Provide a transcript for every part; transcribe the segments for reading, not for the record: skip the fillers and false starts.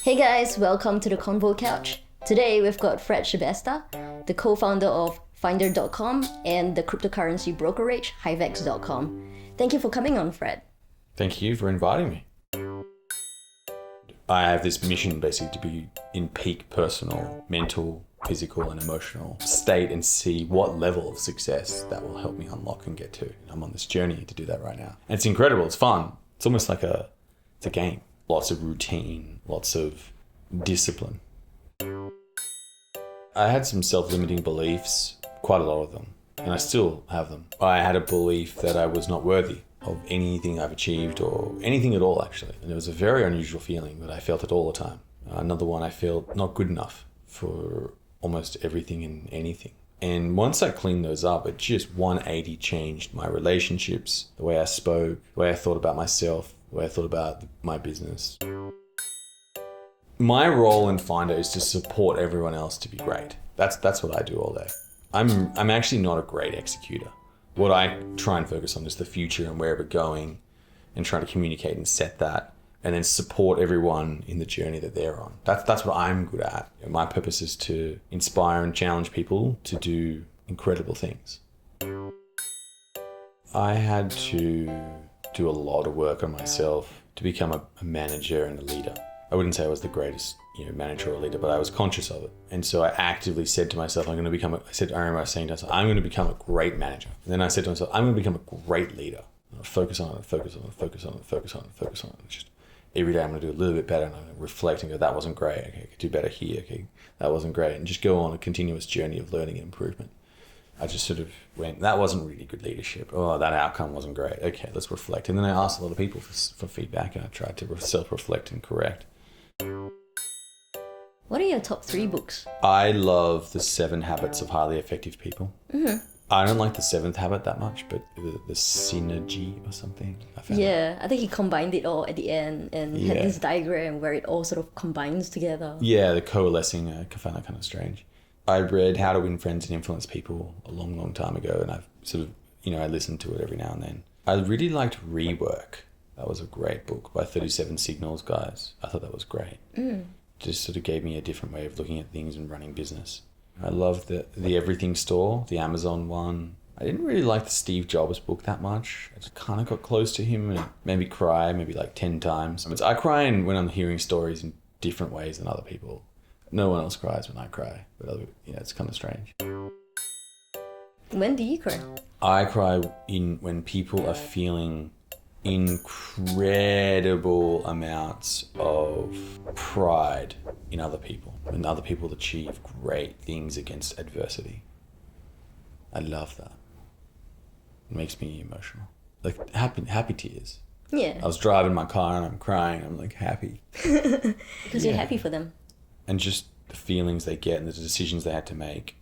Hey guys, welcome to the Convo Couch. Today we've got Fred Shibesta, the co-founder of Finder.com and the cryptocurrency brokerage Hivex.com. Thank you for coming on, Fred. Thank you for inviting me. I have this mission basically to be in peak personal, mental, physical and emotional state and see what level of success that will help me unlock and get to. I'm on this journey to do that right now. And it's incredible, it's fun. It's almost like it's a game. Lots of routine, lots of discipline. I had some self-limiting beliefs, quite a lot of them, and I still have them. I had a belief that I was not worthy of anything I've achieved or anything at all, actually. And it was a very unusual feeling, but I felt it all the time. Another one, I felt not good enough for almost everything and anything. And once I cleaned those up, it just 180 changed my relationships, the way I spoke, the way I thought about myself, the way I thought about my business. My role in Finder is to support everyone else to be great. That's what I do all day. I'm actually not a great executor. What I try and focus on is the future and where we're going and trying to communicate and set that and then support everyone in the journey that they're on. That's what I'm good at. My purpose is to inspire and challenge people to do incredible things. I had to do a lot of work on myself to become a manager and a leader. I wouldn't say I was the greatest manager or leader, but I was conscious of it. And so I actively said to myself, I remember saying to myself, I'm going to become a great manager. And then I said to myself, I'm going to become a great leader. I'll focus on it, focus on it, focus on it, focus on it, focus on it. Just every day I'm going to do a little bit better and I'm going to reflect and go, that wasn't great. Okay, I could do better here. Okay, that wasn't great. And just go on a continuous journey of learning and improvement. I just sort of went, that wasn't really good leadership. Oh, that outcome wasn't great. Okay, let's reflect. And then I asked a lot of people for feedback and I tried to self-reflect and correct. What are your top 3 books? I love The 7 Habits of Highly Effective People. Mm-hmm. I don't like the 7th habit that much, but the synergy or something. I think he combined it all at the end and had this diagram where it all sort of combines together. Yeah, the coalescing, I found that kind of strange. I read How to Win Friends and Influence People a long, long time ago, and I've sort of, I listened to it every now and then. I really liked Rework. That was a great book by 37 Signals guys. I thought that was great. Just sort of gave me a different way of looking at things and running business. I loved the Everything Store, the Amazon one. I didn't really like the Steve Jobs book that much. I just kind of got close to him and it made me cry maybe like 10 times. I cry when I'm hearing stories in different ways than other people. No one else cries when I cry, but it's kind of strange. When do you cry? I cry when people are feeling incredible amounts of pride in other people, when other people achieve great things against adversity. I love that. It makes me emotional. Like happy tears. Yeah. I was driving my car and I'm crying. I'm like happy. Because you're happy for them. And just the feelings they get and the decisions they had to make.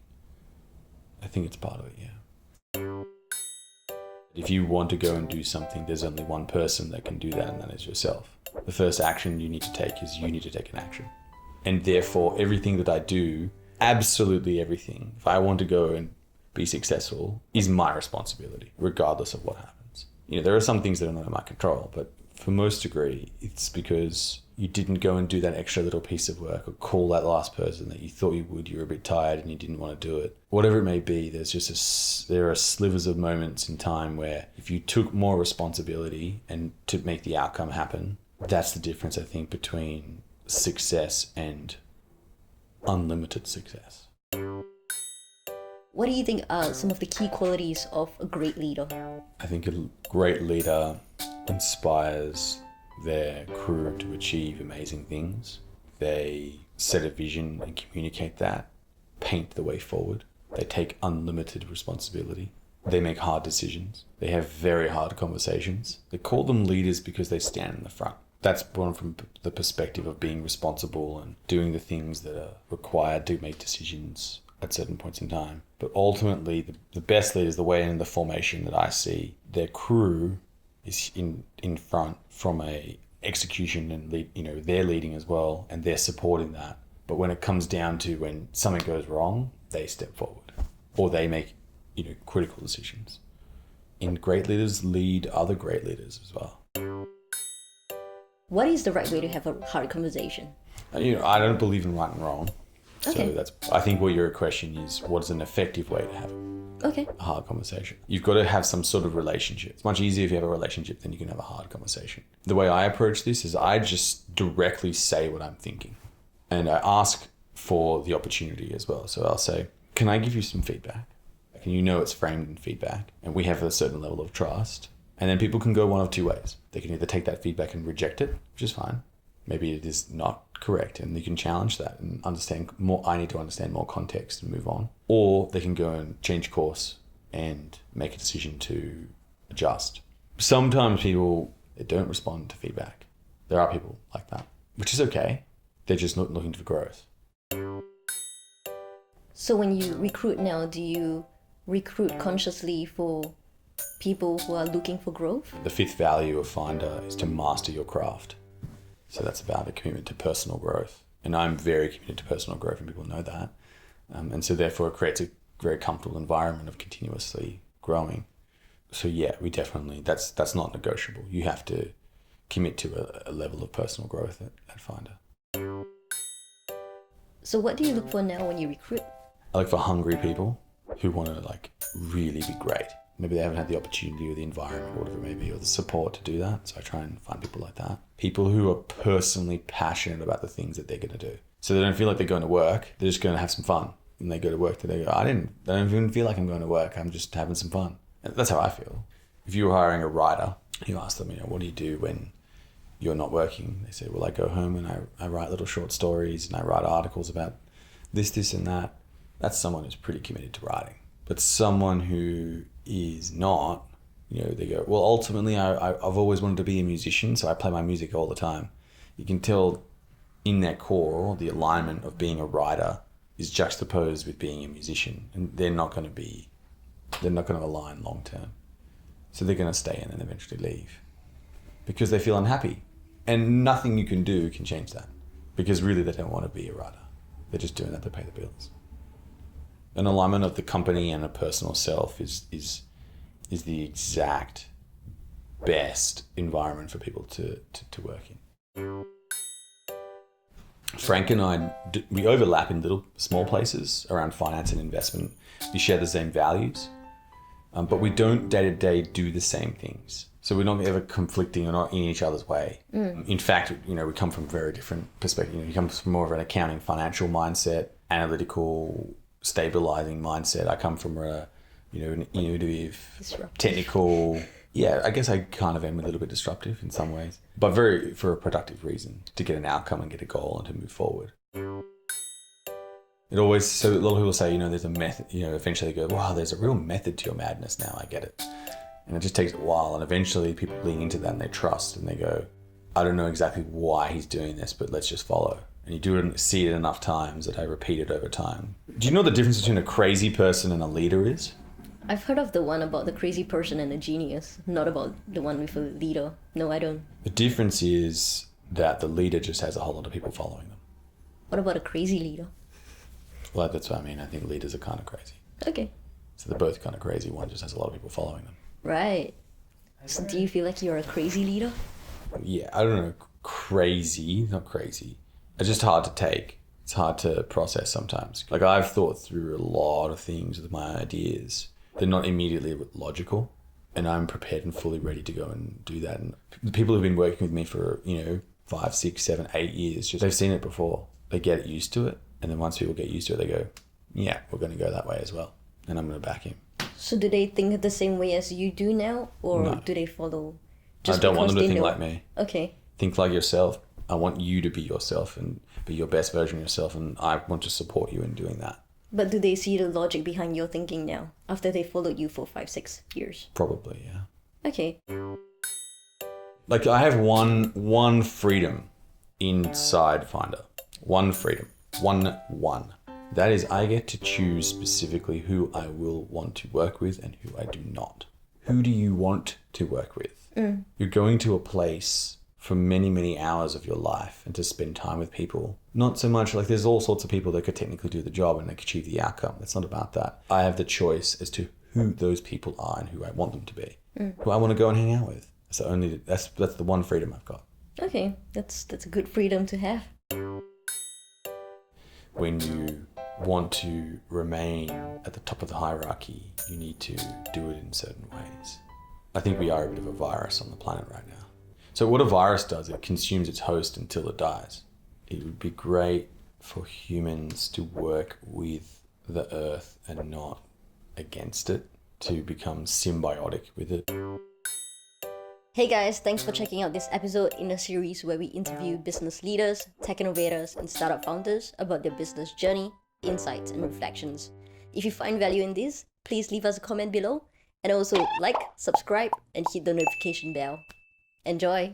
I think it's part of it, yeah. If you want to go and do something, there's only one person that can do that, and that is yourself. The first action you need to take is you need to take an action. And therefore, everything that I do, absolutely everything, if I want to go and be successful, is my responsibility, regardless of what happens. There are some things that are not in my control, but for most degree, it's because you didn't go and do that extra little piece of work or call that last person that you thought you would. You were a bit tired and you didn't want to do it. Whatever it may be, there are slivers of moments in time where if you took more responsibility and to make the outcome happen, that's the difference, I think, between success and unlimited success. What do you think are some of the key qualities of a great leader? I think a great leader inspires their crew to achieve amazing things. They set a vision and communicate that, paint the way forward. They take unlimited responsibility. They make hard decisions. They have very hard conversations. They call them leaders because they stand in the front. That's born from the perspective of being responsible and doing the things that are required to make decisions at certain points in time. But ultimately, the best leaders, the way in the formation that I see, their crew is in front from a execution and lead, they're leading as well and they're supporting that. But when it comes down to when something goes wrong, they step forward or they make, critical decisions. And great leaders lead other great leaders as well. What is the right way to have a hard conversation? I don't believe in right and wrong. Okay. So I think what your question is, what is an effective way to have Okay. a hard conversation? You've got to have some sort of relationship. It's much easier if you have a relationship than you can have a hard conversation. The way I approach this is I just directly say what I'm thinking. And I ask for the opportunity as well. So I'll say, can I give you some feedback? And it's framed in feedback. And we have a certain level of trust. And then people can go one of two ways. They can either take that feedback and reject it, which is fine. Maybe it is not correct and you can challenge that and understand more. I need to understand more context and move on. Or they can go and change course and make a decision to adjust. Sometimes people, they don't respond to feedback. There are people like that, which is okay. They're just not looking for growth. So when you recruit now, do you recruit consciously for people who are looking for growth? The fifth value of Finder is to master your craft. So that's about a commitment to personal growth. And I'm very committed to personal growth and people know that. And so therefore it creates a very comfortable environment of continuously growing. So yeah, we definitely, that's not negotiable. You have to commit to a level of personal growth at Finder. So what do you look for now when you recruit? I look for hungry people who want to really be great. Maybe they haven't had the opportunity or the environment or whatever it may be, or the support to do that. So I try and find people like that. People who are personally passionate about the things that they're going to do. So they don't feel like they're going to work. They're just going to have some fun. And they go to work, they go, I don't even feel like I'm going to work. I'm just having some fun. And that's how I feel. If you were hiring a writer, you ask them, what do you do when you're not working? They say, well, I go home and I write little short stories and I write articles about this, and that. That's someone who's pretty committed to writing. But someone who is not, they go, well, ultimately I've always wanted to be a musician, so I play my music all the time. You can tell in their core, the alignment of being a writer is juxtaposed with being a musician, and they're not going to align long term. So they're going to stay in and eventually leave because they feel unhappy, and nothing you can do can change that because really they don't want to be a writer. They're just doing that to pay the bills. An alignment of the company and a personal self is the exact best environment for people to work in. Frank and I, we overlap in little small places around finance and investment. We share the same values, but we don't day to day do the same things. So we're not ever conflicting or not in each other's way. In fact, we come from very different perspectives. He comes from more of an accounting, financial mindset, analytical, stabilizing mindset. I come from an innovative, Disruptive. technical. Yeah, I guess I kind of am a little bit disruptive in some ways, but for a productive reason, to get an outcome and get a goal and to move forward. So a lot of people say, there's a method, eventually they go, wow, there's a real method to your madness now, I get it. And it just takes a while, and eventually people lean into that and they trust and they go, I don't know exactly why he's doing this, but let's just follow. And you do it and see it enough times that I repeat it over time. Do you know what the difference between a crazy person and a leader is? I've heard of the one about the crazy person and the genius, not about the one with a leader. No, I don't. The difference is that the leader just has a whole lot of people following them. What about a crazy leader? Well, that's what I mean. I think leaders are kind of crazy. Okay. So they're both kind of crazy. One just has a lot of people following them. Right. So do you feel like you're a crazy leader? Yeah, I don't know. Crazy, not crazy. It's just hard to take. It's hard to process sometimes. I've thought through a lot of things with my ideas. They're not immediately logical, and I'm prepared and fully ready to go and do that. And the people who've been working with me for, 5, 6, 7, 8 years, they've seen it before. They get used to it. And then once people get used to it, they go, yeah, we're going to go that way as well. And I'm going to back him. So do they think the same way as you do now? Or No. do they follow? I don't want them to they think know? like me. Okay. Think like yourself. I want you to be yourself and be your best version of yourself. And I want to support you in doing that. But do they see the logic behind your thinking now, after they followed you for 5, 6 years? Probably, yeah. Okay. I have one freedom inside Finder. One freedom. One. That is, I get to choose specifically who I will want to work with and who I do not. Who do you want to work with? You're going to a place for many, many hours of your life and to spend time with people. Not so much there's all sorts of people that could technically do the job and they could achieve the outcome. It's not about that. I have the choice as to who those people are and who I want them to be. Who I want to go and hang out with. That's the one freedom I've got. Okay. That's a good freedom to have. When you want to remain at the top of the hierarchy, you need to do it in certain ways. I think we are a bit of a virus on the planet right now. So what a virus does, it consumes its host until it dies. It would be great for humans to work with the earth and not against it, to become symbiotic with it. Hey guys, thanks for checking out this episode in a series where we interview business leaders, tech innovators, and startup founders about their business journey, insights, and reflections. If you find value in this, please leave us a comment below, and also like, subscribe, and hit the notification bell. Enjoy!